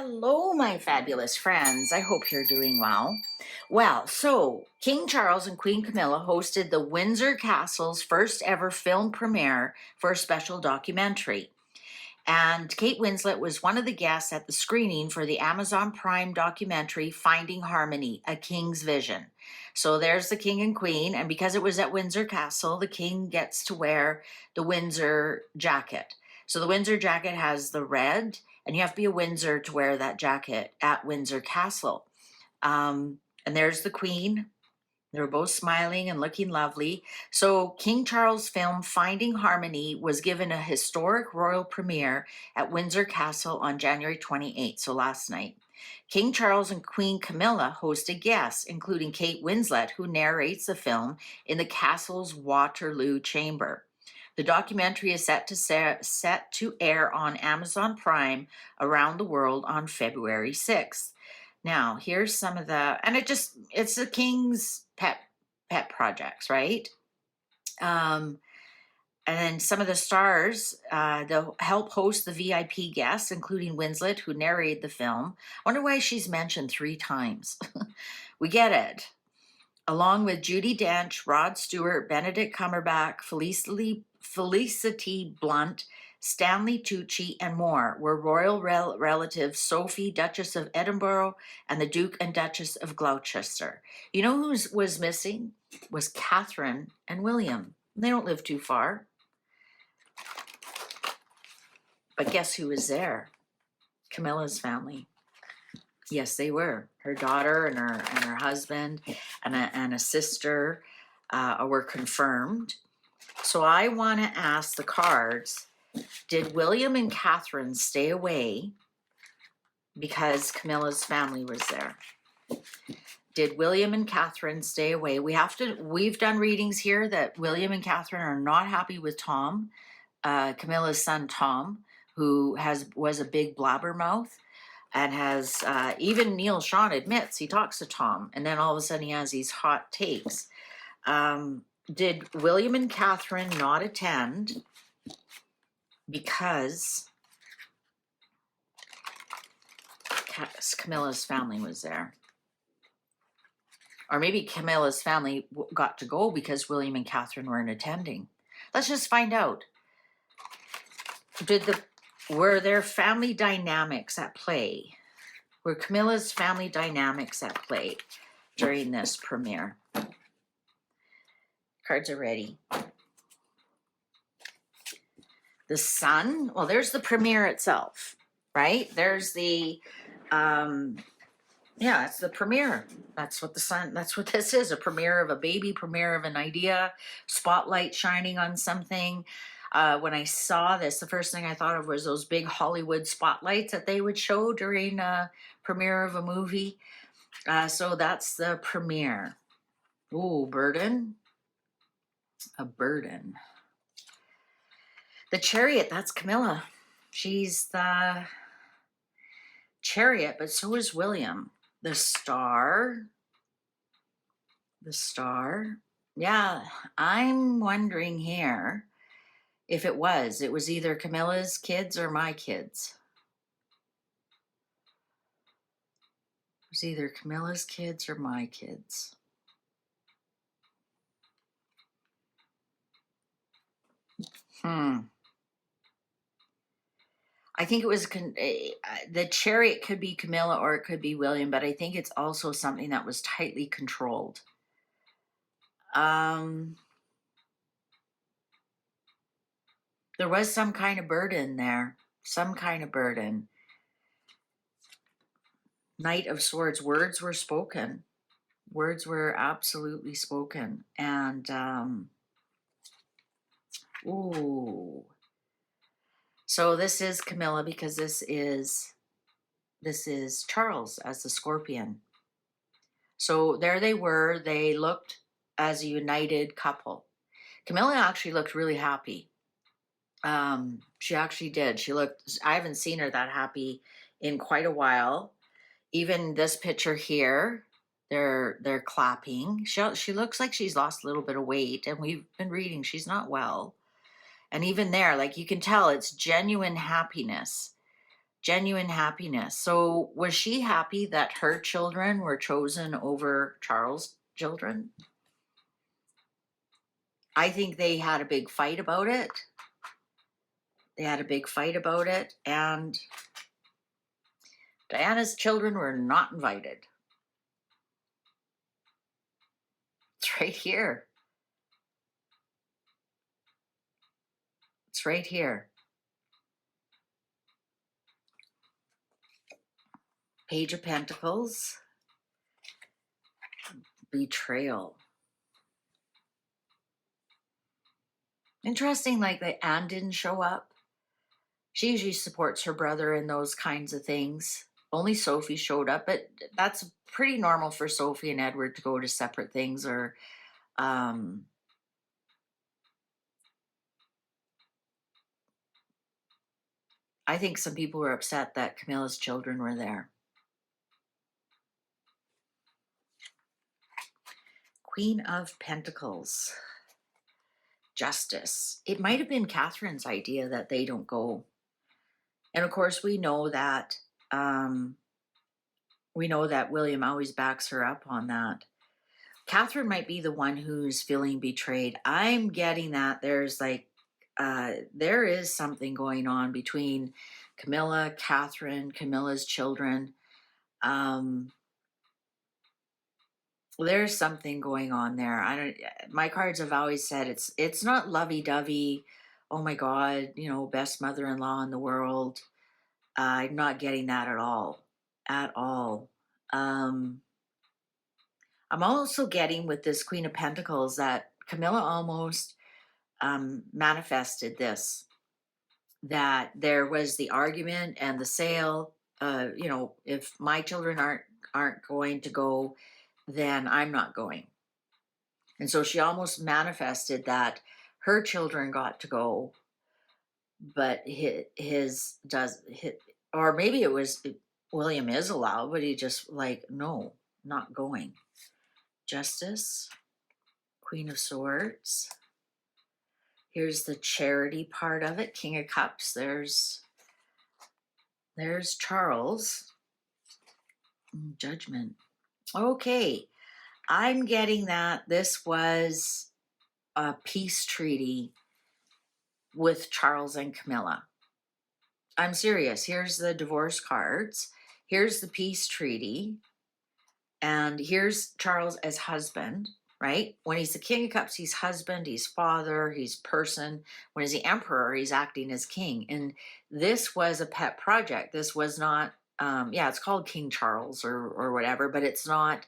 Hello, my fabulous friends. I hope you're doing well. Well, so King Charles and Queen Camilla hosted the Windsor Castle's first ever film premiere for a special documentary. And Kate Winslet was one of the guests at the screening for the Amazon Prime documentary Finding Harmony, A King's Vision. So there's the king and queen, and because it was at Windsor Castle, the king gets to wear the Windsor jacket. So the Windsor jacket has the red, and you have to be a Windsor to wear that jacket at Windsor Castle. And there's the queen. They were both smiling and looking lovely. So King Charles' film Finding Harmony was given a historic royal premiere at Windsor Castle on January 28th, so last night. King Charles and Queen Camilla hosted guests, including Kate Winslet, who narrates the film in the castle's Waterloo chamber. The documentary is set to air on Amazon Prime around the world on February 6th. Now, here's some of the, and it's the king's pet projects, right? And then some of the stars, they'll help host the VIP guests, including Winslet, who narrated the film. I wonder why she's mentioned 3 times. We get it. Along with Judi Dench, Rod Stewart, Benedict Cumberbatch, Felicity Blunt, Stanley Tucci, and more were royal relatives Sophie, Duchess of Edinburgh, and the Duke and Duchess of Gloucester. You know who was missing? Was Catherine and William. They don't live too far. But guess who was there? Camilla'S family. Yes, they were. Her daughter and her husband and a sister were confirmed. So I want to ask the cards, did William and Catherine stay away because Camilla'S family was there? Did William and Catherine stay away? We've done readings here that William and Catherine are not happy with Tom, Camilla'S son Tom, who was a big blabbermouth and has, even Neil Sean admits he talks to Tom, and then all of a sudden he has these hot takes. Did William and Catherine not attend because Camilla'S family was there? Or maybe Camilla'S family got to go because William and Catherine weren't attending. Let's just find out. Were there family dynamics at play? Were Camilla'S family dynamics at play during this premiere? Cards are ready. The Sun. Well, there's the premiere itself, right? There's the, yeah, it's the premiere. That's what this is, a premiere of a baby, premiere of an idea, spotlight shining on something. When I saw this, the first thing I thought of was those big Hollywood spotlights that they would show during a premiere of a movie. So that's the premiere. Ooh, burden. A burden. The Chariot, that's Camilla. She's the Chariot, but so is William. The Star. The Star. Yeah, I'm wondering here if it was either Camilla'S kids or my kids. It was either Camilla'S kids or my kids. I think it was, the Chariot could be Camilla or it could be William, but I think it's also something that was tightly controlled. There was some kind of burden there. Some kind of burden. Knight of Swords. Words were spoken. Words were absolutely spoken. And, ooh. So this is Camilla because this is Charles as the Scorpion. So there they were. They looked as a united couple. Camilla actually looked really happy. She actually did. I haven't seen her that happy in quite a while. Even this picture here, they're clapping. She looks like she's lost a little bit of weight, and we've been reading she's not well. And even there, like you can tell, it's genuine happiness. Genuine happiness. So was she happy that her children were chosen over Charles' children? I think they had a big fight about it. And Diana's children were not invited. It's right here. It's right here. Page of Pentacles. Betrayal. Interesting, like the Anne didn't show up. She usually supports her brother in those kinds of things. Only Sophie showed up, but that's pretty normal for Sophie and Edward to go to separate things, or I think some people were upset that Camilla'S children were there. Queen of Pentacles. Justice. It might have been Catherine's idea that they don't go. And of course, we know that William always backs her up on that. Catherine might be the one who's feeling betrayed. I'm getting that there's like, there is something going on between Camilla, Catherine, Camilla'S children. There's something going on there. My cards have always said it's not lovey-dovey. Oh my God, best mother-in-law in the world. I'm not getting that at all. I'm also getting with this Queen of Pentacles that Camilla almost manifested this, that there was the argument and the sale. If my children aren't going to go, then I'm not going. And so she almost manifested that her children got to go, but his or maybe it was William is allowed, but he just like, no, not going. Justice, Queen of Swords. Here's the charity part of it, King of Cups. There's Charles. Judgment. Okay, I'm getting that this was a peace treaty with Charles and Camilla. I'm serious. Here's the divorce cards. Here's the peace treaty. And here's Charles as husband, right? When he's the King of Cups, he's husband, he's father, he's person. When he's the Emperor, he's acting as king. And this was a pet project. This was not, it's called King Charles or whatever, but it's not,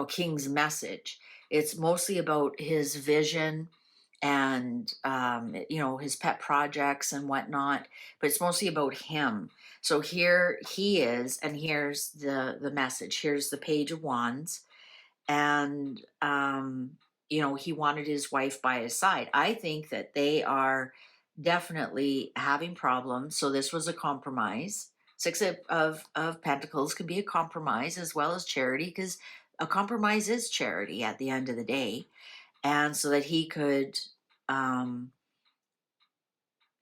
King's message. It's mostly about his vision and, his pet projects and whatnot, but it's mostly about him. So here he is, and here's the message. Here's the Page of Wands, and, he wanted his wife by his side. I think that they are definitely having problems, so this was a compromise. Six of Pentacles can be a compromise as well as charity, because a compromise is charity at the end of the day. And so that he could,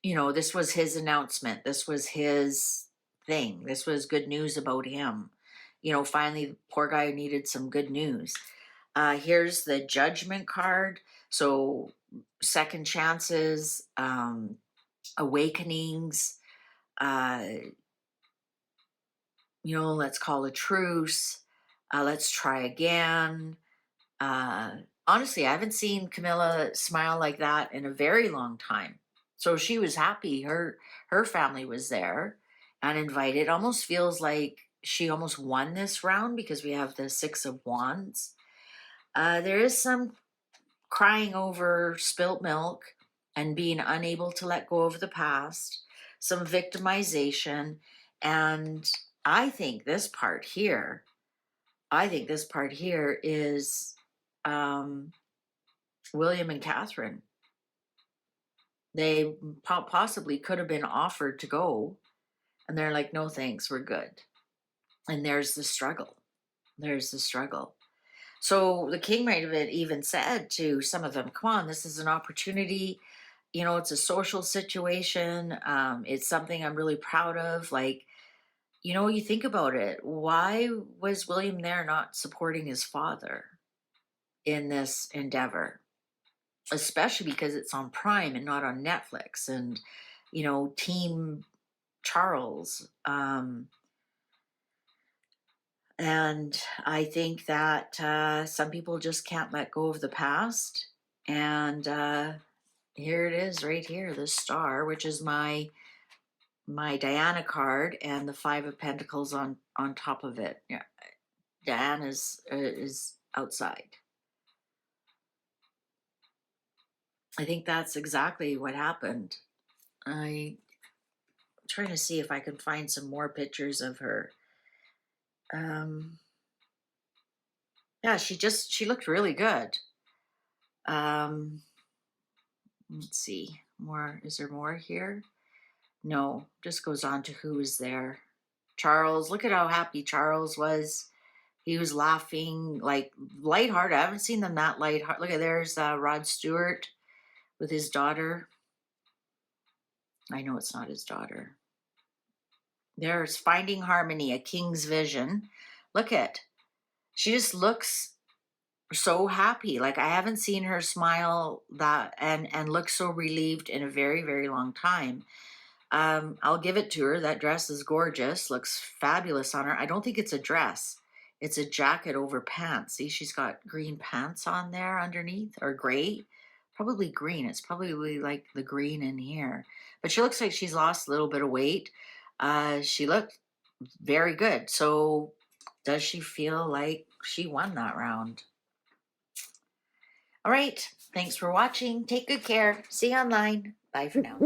this was his announcement. This was his thing. This was good news about him. Finally, the poor guy needed some good news. Here's the Judgment card. So second chances, awakenings, let's call a truce. Let's try again. Honestly, I haven't seen Camilla smile like that in a very long time. So she was happy. Her family was there and invited. Almost feels like she almost won this round because we have the Six of Wands. There is some crying over spilt milk and being unable to let go of the past, some victimization, and I think this part here is William and Catherine. They possibly could have been offered to go, and they're like, no thanks, we're good. And there's the struggle. So the king might have even said to some of them, come on, this is an opportunity. you know, it's a social situation. It's something I'm really proud of. Like, you know, you think about it. Why was William there not supporting his father in this endeavor? Especially because it's on Prime and not on Netflix. And, you know, Team Charles. And I think that some people just can't let go of the past. And here it is right here, the star, which is my Diana card, and the Five of Pentacles on top of it. Yeah, Diana is outside. I think that's exactly what happened. I'm trying to see if I can find some more pictures of her. Yeah, she looked really good. Um, let's see, more. Is there more here? No, just goes on to who was there. Charles, look at how happy Charles was. He was laughing, like lighthearted. I haven't seen them that lighthearted. Look at there's Rod Stewart with his daughter. I know it's not his daughter. There's Finding Harmony, A King's Vision. Look at, she just looks so happy. Like I haven't seen her smile that and look so relieved in a very, very long time. I'll give it to her. That dress is gorgeous. Looks fabulous on her. I don't think it's a dress. It's a jacket over pants. See, she's got green pants on there underneath, or gray. Probably green. It's probably like the green in here. But she looks like she's lost a little bit of weight. She looked very good. So does she feel like she won that round? All right. Thanks for watching. Take good care. See you online. Bye for now.